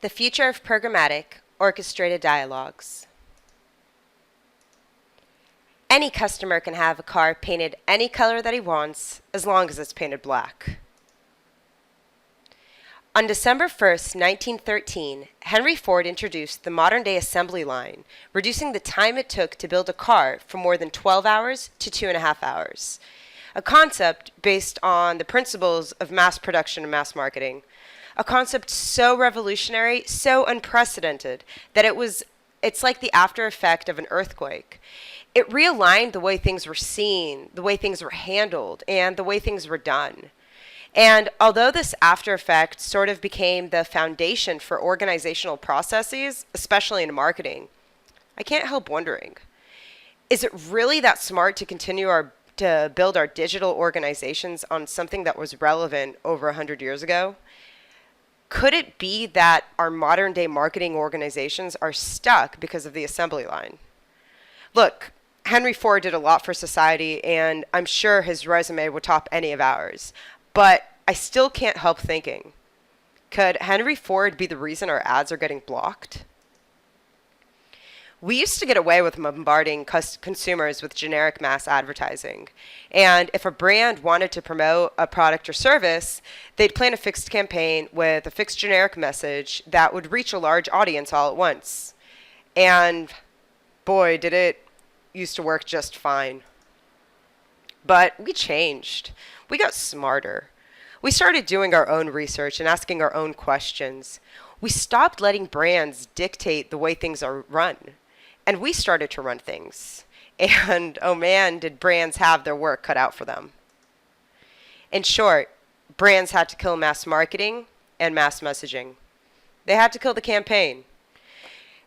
The future of programmatic orchestrated dialogues. Any customer can have a car painted any color that he wants as long as it's painted black. On December 1st, 1913, Henry Ford introduced the modern-day assembly line, reducing the time it took to build a car from more than 12 hours to 2.5 hours, a concept based on the principles of mass production and mass marketing. A concept so revolutionary, so unprecedented, that it's like the after effect of an earthquake. It realigned the way things were seen, the way things were handled, and the way things were done. And although this after effect sort of became the foundation for organizational processes, especially in marketing, I can't help wondering, is it really that smart to to build our digital organizations on something that was relevant over 100 years ago? Could it be that our modern day marketing organizations are stuck because of the assembly line? Look, Henry Ford did a lot for society, and I'm sure his resume would top any of ours. But I still can't help thinking, could Henry Ford be the reason our ads are getting blocked? We used to get away with bombarding consumers with generic mass advertising. And if a brand wanted to promote a product or service, they'd plan a fixed campaign with a fixed generic message that would reach a large audience all at once. And boy, did it used to work just fine. But we changed. We got smarter. We started doing our own research and asking our own questions. We stopped letting brands dictate the way things are run. And we started to run things. And oh man, did brands have their work cut out for them. In short, brands had to kill mass marketing and mass messaging. They had to kill the campaign.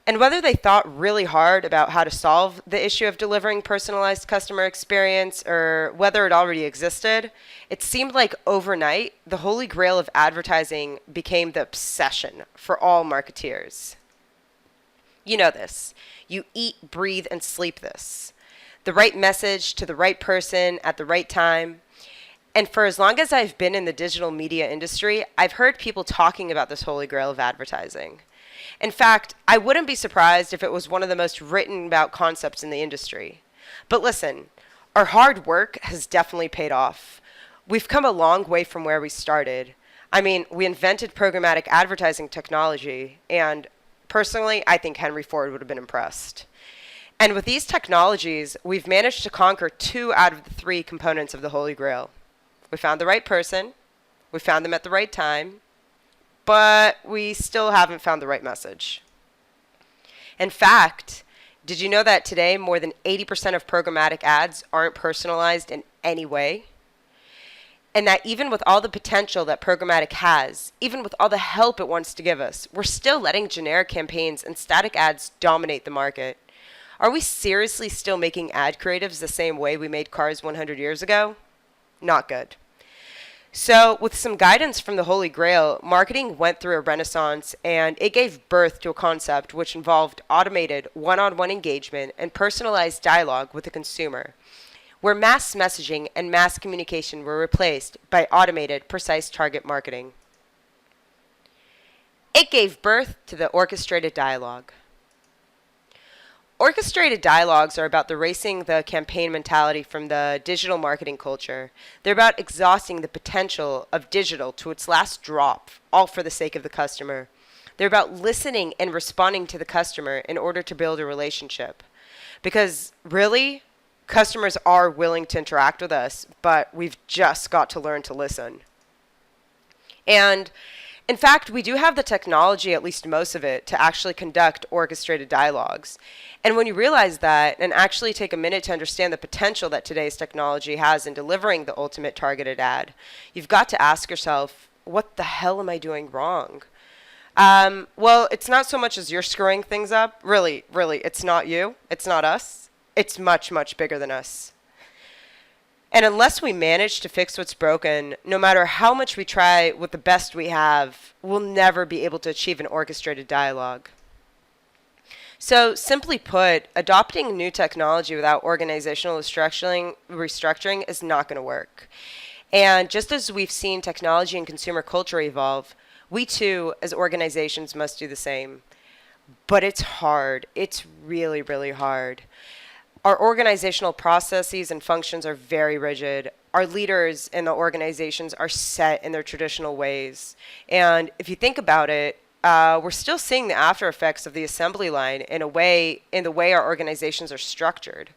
And whether they thought really hard about how to solve the issue of delivering personalized customer experience or whether it already existed, it seemed like overnight the holy grail of advertising became the obsession for all marketeers. You know this. You eat, breathe, and sleep this. The right message to the right person at the right time. And for as long as I've been in the digital media industry, I've heard people talking about this holy grail of advertising. In fact, I wouldn't be surprised if it was one of the most written about concepts in the industry. But listen, our hard work has definitely paid off. We've come a long way from where we started. I mean, we invented programmatic advertising technology, and personally, I think Henry Ford would have been impressed. And with these technologies, we've managed to conquer 2 out of the 3 components of the Holy Grail. We found the right person, we found them at the right time, but we still haven't found the right message. In fact, did you know that today more than 80% of programmatic ads aren't personalized in any way? And that even with all the potential that programmatic has, even with all the help it wants to give us, we're still letting generic campaigns and static ads dominate the market. Are we seriously still making ad creatives the same way we made cars 100 years ago? Not good. So with some guidance from the Holy Grail, marketing went through a renaissance, and it gave birth to a concept which involved automated one-on-one engagement and personalized dialogue with the consumer, where mass messaging and mass communication were replaced by automated, precise target marketing. It gave birth to the orchestrated dialogue. Orchestrated dialogues are about erasing the campaign mentality from the digital marketing culture. They're about exhausting the potential of digital to its last drop, all for the sake of the customer. They're about listening and responding to the customer in order to build a relationship. Because really, customers are willing to interact with us, but we've just got to learn to listen. And in fact, we do have the technology, at least most of it, to actually conduct orchestrated dialogues. And when you realize that and actually take a minute to understand the potential that today's technology has in delivering the ultimate targeted ad, you've got to ask yourself, what the hell am I doing wrong? Well, it's not so much as you're screwing things up. Really, it's not you. It's not us. It's much, much bigger than us. And unless we manage to fix what's broken, no matter how much we try with the best we have, we'll never be able to achieve an orchestrated dialogue. So simply put, adopting new technology without organizational restructuring is not going to work. And just as we've seen technology and consumer culture evolve, We too, as organizations, must do the same. But it's hard. It's really, really hard. Our organizational processes and functions are very rigid. Our leaders in the organizations are set in their traditional ways. And if you think about it, we're still seeing the after effects of the assembly line in the way our organizations are structured.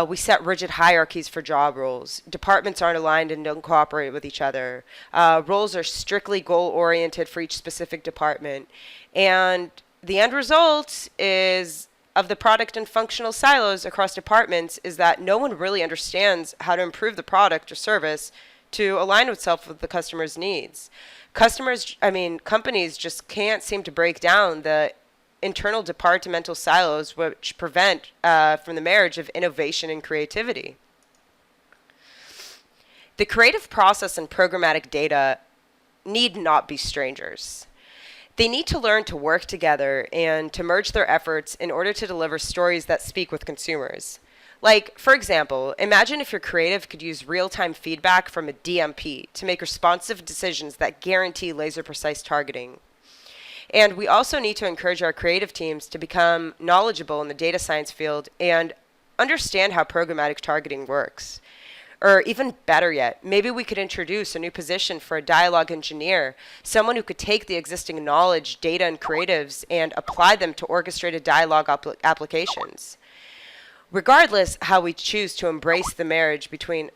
We set rigid hierarchies for job roles. Departments aren't aligned and don't cooperate with each other. Roles are strictly goal-oriented for each specific department. And the end result is of the product and functional silos across departments is that no one really understands how to improve the product or service to align itself with the customer's needs. Companies just can't seem to break down the internal departmental silos which prevent from the marriage of innovation and creativity. The creative process and programmatic data need not be strangers. They need to learn to work together and to merge their efforts in order to deliver stories that speak with consumers. Like, for example, imagine if your creative could use real-time feedback from a DMP to make responsive decisions that guarantee laser-precise targeting. And we also need to encourage our creative teams to become knowledgeable in the data science field and understand how programmatic targeting works. Or even better yet, maybe we could introduce a new position for a dialogue engineer, someone who could take the existing knowledge, data, and creatives and apply them to orchestrated dialogue applications. Regardless how we choose to embrace the marriage between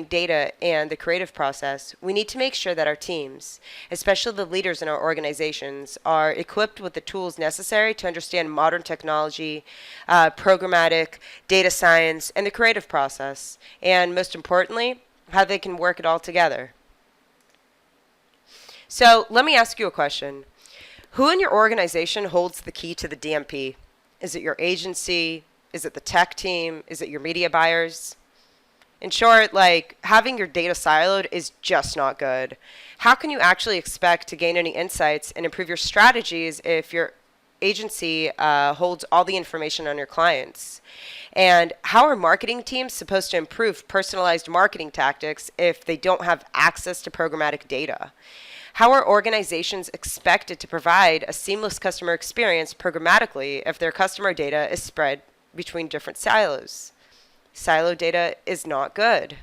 data and the creative process, we need to make sure that our teams, especially the leaders in our organizations, are equipped with the tools necessary to understand modern technology, programmatic, data science, and the creative process, and most importantly, how they can work it all together. So let me ask you a question. Who in your organization holds the key to the DMP? Is it your agency? Is it the tech team? Is it your media buyers? In short, having your data siloed is just not good. How can you actually expect to gain any insights and improve your strategies if your agency holds all the information on your clients? And how are marketing teams supposed to improve personalized marketing tactics if they don't have access to programmatic data? How are organizations expected to provide a seamless customer experience programmatically if their customer data is spread between different silos? Silo data is not good.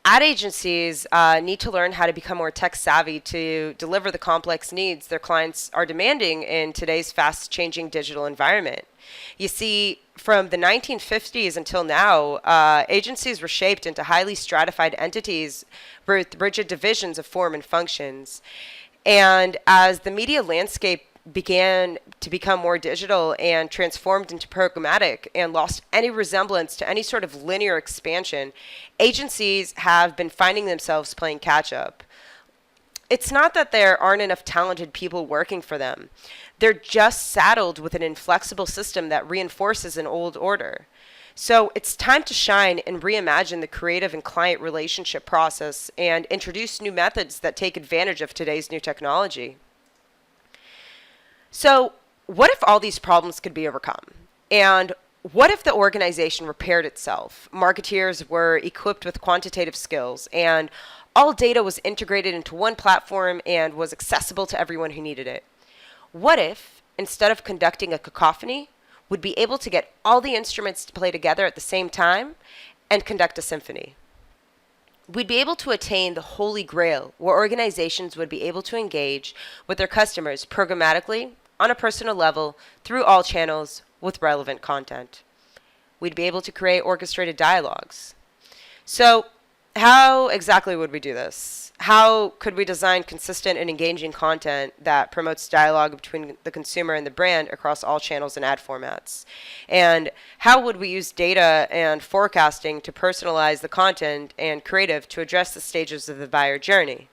Ad agencies need to learn how to become more tech savvy to deliver the complex needs their clients are demanding in today's fast-changing digital environment. You see, from the 1950s until now, agencies were shaped into highly stratified entities with rigid divisions of form and functions. And as the media landscape began to become more digital and transformed into programmatic and lost any resemblance to any sort of linear expansion, agencies have been finding themselves playing catch-up. It's not that there aren't enough talented people working for them. They're just saddled with an inflexible system that reinforces an old order. So it's time to shine and reimagine the creative and client relationship process and introduce new methods that take advantage of today's new technology. So what if all these problems could be overcome? And what if the organization repaired itself? Marketeers were equipped with quantitative skills and all data was integrated into one platform and was accessible to everyone who needed it. What if, instead of conducting a cacophony, we'd be able to get all the instruments to play together at the same time and conduct a symphony? We'd be able to attain the holy grail where organizations would be able to engage with their customers programmatically, on a personal level, through all channels with relevant content. We'd be able to create orchestrated dialogues. So how exactly would we do this? How could we design consistent and engaging content that promotes dialogue between the consumer and the brand across all channels and ad formats? And how would we use data and forecasting to personalize the content and creative to address the stages of the buyer journey?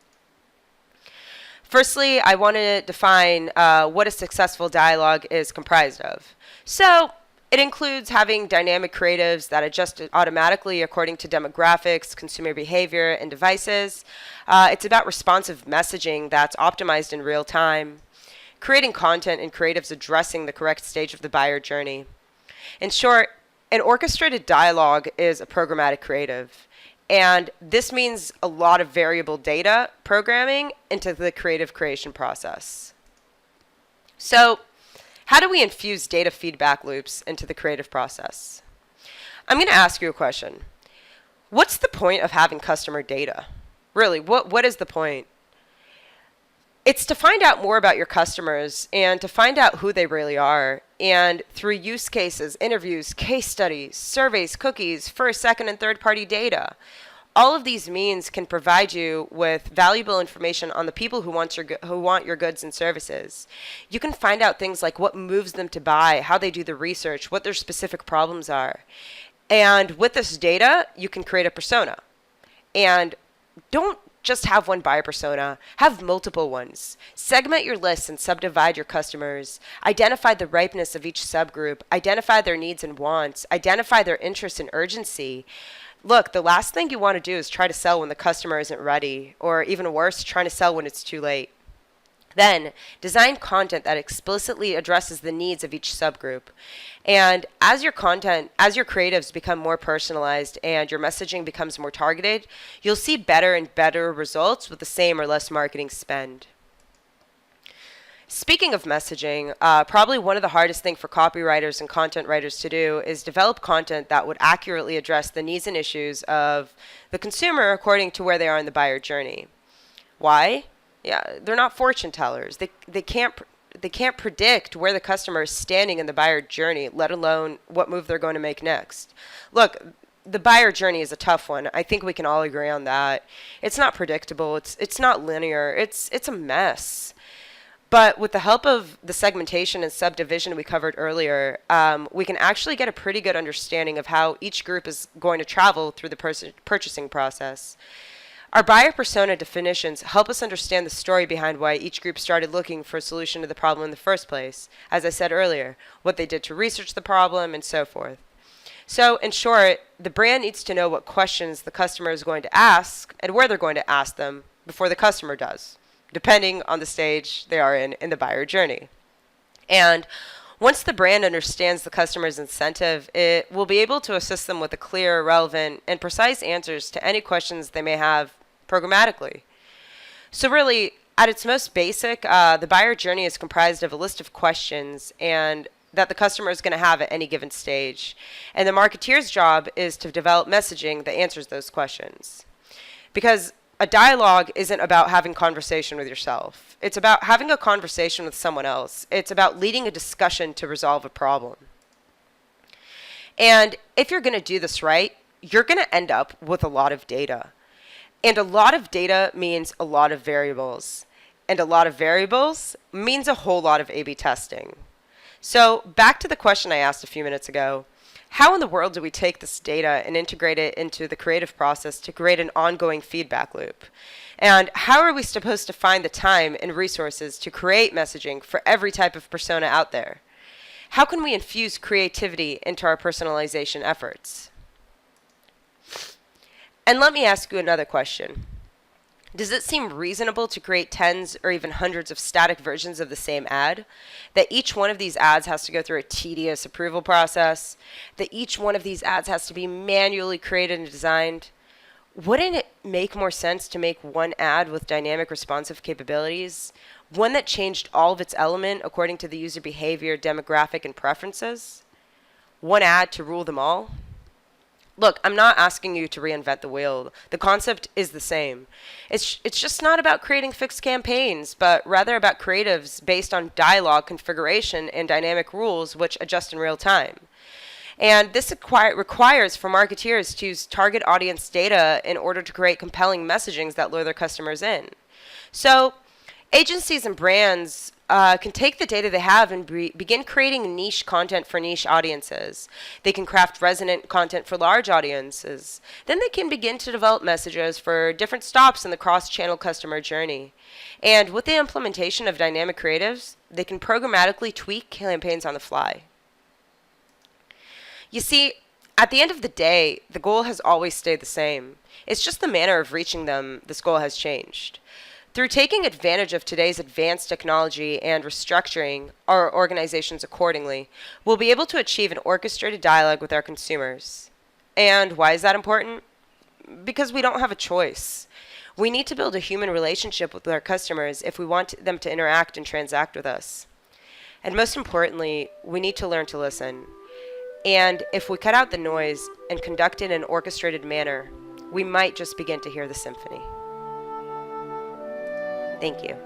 Firstly, I want to define what a successful dialogue is comprised of. So it includes having dynamic creatives that adjust automatically according to demographics, consumer behavior, and devices. It's about responsive messaging that's optimized in real time, creating content and creatives addressing the correct stage of the buyer journey. In short, an orchestrated dialogue is a programmatic creative. And this means a lot of variable data programming into the creative creation process. So, how do we infuse data feedback loops into the creative process? I'm going to ask you a question. What's the point of having customer data? Really, what is the point? It's to find out more about your customers and to find out who they really are. And through use cases, interviews, case studies, surveys, cookies, first, second, and third-party data, all of these means can provide you with valuable information on the people who want your goods and services. You can find out things like what moves them to buy, how they do the research, what their specific problems are. And with this data, you can create a persona. And don't just have one buyer persona, have multiple ones. Segment your lists and subdivide your customers. Identify the ripeness of each subgroup. Identify their needs and wants. Identify their interest and urgency. Look, the last thing you want to do is try to sell when the customer isn't ready, or even worse, trying to sell when it's too late. Then, design content that explicitly addresses the needs of each subgroup. And as your creatives become more personalized and your messaging becomes more targeted, you'll see better and better results with the same or less marketing spend. Speaking of messaging, probably one of the hardest things for copywriters and content writers to do is develop content that would accurately address the needs and issues of the consumer according to where they are in the buyer journey. Why? Yeah, they're not fortune tellers. They can't predict where the customer is standing in the buyer journey, let alone what move they're going to make next. Look, the buyer journey is a tough one. I think we can all agree on that. It's not predictable. It's not linear. It's a mess. But with the help of the segmentation and subdivision we covered earlier, we can actually get a pretty good understanding of how each group is going to travel through the purchasing process. Our buyer persona definitions help us understand the story behind why each group started looking for a solution to the problem in the first place. As I said earlier, what they did to research the problem and so forth. So in short, the brand needs to know what questions the customer is going to ask and where they're going to ask them before the customer does, depending on the stage they are in the buyer journey. And once the brand understands the customer's incentive, it will be able to assist them with the clear, relevant, and precise answers to any questions they may have programmatically. So really, at its most basic, the buyer journey is comprised of a list of questions and that the customer is going to have at any given stage. And the marketeer's job is to develop messaging that answers those questions. Because a dialogue isn't about having conversation with yourself. It's about having a conversation with someone else. It's about leading a discussion to resolve a problem. And if you're going to do this right, you're going to end up with a lot of data. And a lot of data means a lot of variables. And a lot of variables means a whole lot of A/B testing. So back to the question I asked a few minutes ago. How in the world do we take this data and integrate it into the creative process to create an ongoing feedback loop? And how are we supposed to find the time and resources to create messaging for every type of persona out there? How can we infuse creativity into our personalization efforts? And let me ask you another question. Does it seem reasonable to create tens or even hundreds of static versions of the same ad? That each one of these ads has to go through a tedious approval process? That each one of these ads has to be manually created and designed? Wouldn't it make more sense to make one ad with dynamic responsive capabilities? One that changed all of its element according to the user behavior, demographic, and preferences? One ad to rule them all? Look, I'm not asking you to reinvent the wheel. The concept is the same. It's just not about creating fixed campaigns, but rather about creatives based on dialogue configuration and dynamic rules which adjust in real time. And this requires for marketeers to use target audience data in order to create compelling messagings that lure their customers in. So agencies and brands can take the data they have and begin creating niche content for niche audiences. They can craft resonant content for large audiences. Then they can begin to develop messages for different stops in the cross-channel customer journey. And with the implementation of dynamic creatives, they can programmatically tweak campaigns on the fly. You see, at the end of the day, the goal has always stayed the same. It's just the manner of reaching them, this goal has changed. Through taking advantage of today's advanced technology and restructuring our organizations accordingly, we'll be able to achieve an orchestrated dialogue with our consumers. And why is that important? because we don't have a choice. We need to build a human relationship with our customers if we want them to interact and transact with us. And most importantly, we need to learn to listen. And if we cut out the noise and conduct in an orchestrated manner, we might just begin to hear the symphony. Thank you.